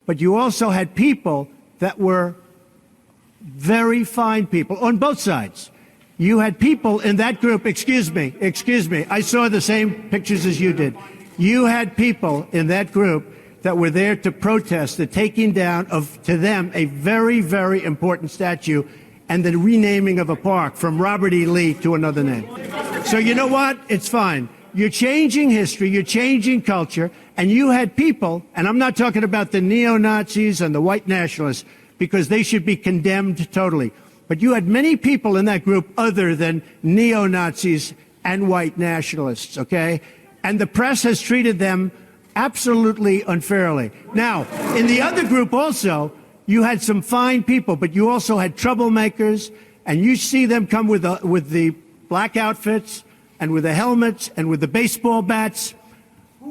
but you also had people that were very fine people on both sides. You had people in that group, excuse me, I saw the same pictures as you did. You had people in that group that were there to protest the taking down of, to them, a very, very important statue and the renaming of a park from Robert E. Lee to another name. So you know what? It's fine. You're changing history, you're changing culture, and you had people, and I'm not talking about the neo-Nazis and the white nationalists, because they should be condemned totally. But you had many people in that group other than neo-Nazis and white nationalists, okay? And the press has treated them absolutely unfairly. Now, in the other group also, you had some fine people, but you also had troublemakers, and you see them come with the black outfits and with the helmets and with the baseball bats.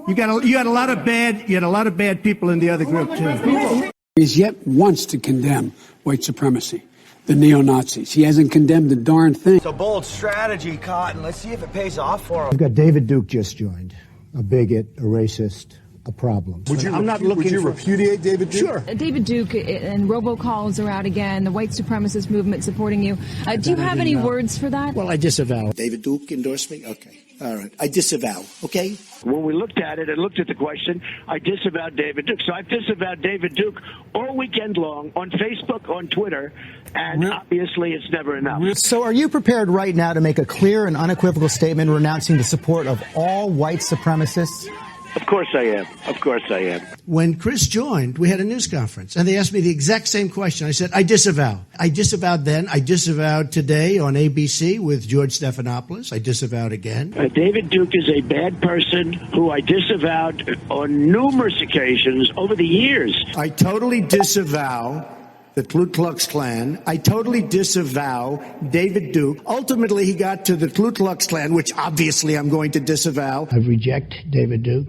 You had a lot of bad people in the other group too. He's yet wants to condemn white supremacy, the neo-Nazis. He hasn't condemned the darn thing. So bold strategy, Cotton. Let's see if it pays off for him. We've got David Duke just joined, a bigot, a racist, a problem. Would you repudiate David Duke? Sure. David Duke and robocalls are out again, the white supremacist movement supporting you. Do you have any words for that? Well, I disavow. David Duke endorsed me? Okay. All right. I disavow. Okay? When we looked at it and looked at the question, I disavowed David Duke. So I've disavowed David Duke all weekend long on Facebook, on Twitter, and obviously it's never enough. So are you prepared right now to make a clear and unequivocal statement renouncing the support of all white supremacists? Of course I am. Of course I am. When Chris joined, we had a news conference, and they asked me the exact same question. I said, I disavow. I disavowed then. I disavowed today on ABC with George Stephanopoulos. I disavowed again. David Duke is a bad person who I disavowed on numerous occasions over the years. I totally disavow the Ku Klux Klan. I totally disavow David Duke. Ultimately, he got to the Ku Klux Klan, which obviously I'm going to disavow. I've rejected David Duke.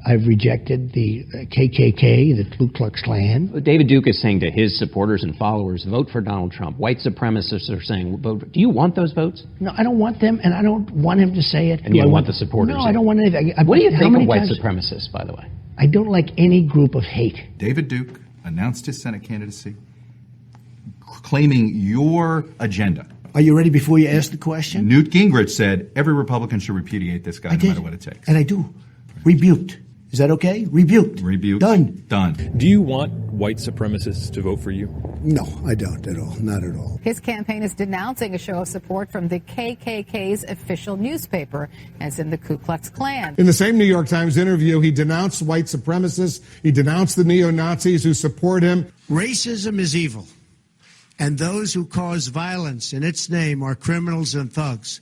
I've rejected the KKK, the Ku Klux Klan. David Duke is saying to his supporters and followers, vote for Donald Trump. White supremacists are saying, vote. Do you want those votes? No, I don't want them, and I don't want him to say it. And you don't want the supporters? No, I don't want anything. What do you think of white supremacists, by the way? I don't like any group of hate. David Duke announced his Senate candidacy, claiming your agenda. Are you ready before you ask the question? Newt Gingrich said every Republican should repudiate this guy no matter what it takes. And I do. Rebuked. Is that okay? Rebuked. Rebuked. Done. Do you want white supremacists to vote for you? No, I don't at all. Not at all. His campaign is denouncing a show of support from the KKK's official newspaper, as in the Ku Klux Klan. In the same New York Times interview, he denounced white supremacists. He denounced the neo-Nazis who support him. Racism is evil, and those who cause violence in its name are criminals and thugs,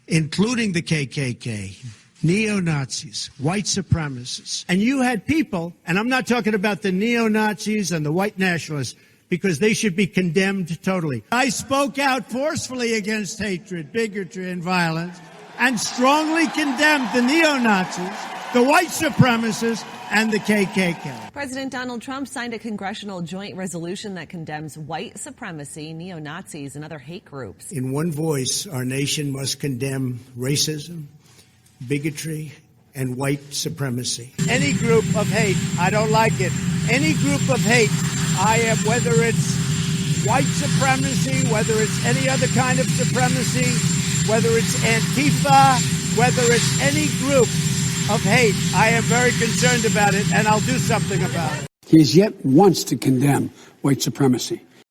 including the KKK. Neo-Nazis, white supremacists. And you had people, and I'm not talking about the neo-Nazis and the white nationalists, because they should be condemned totally. I spoke out forcefully against hatred, bigotry, and violence, and strongly condemned the neo-Nazis, the white supremacists, and the KKK. President Donald Trump signed a congressional joint resolution that condemns white supremacy, neo-Nazis, and other hate groups. In one voice, our nation must condemn racism, bigotry, and white supremacy. Any group of hate, I don't like it. Any group of hate, I am, whether it's white supremacy, whether it's any other kind of supremacy, whether it's Antifa, whether it's any group of hate, I am very concerned about it, and I'll do something about it. He yet wants to condemn white supremacy,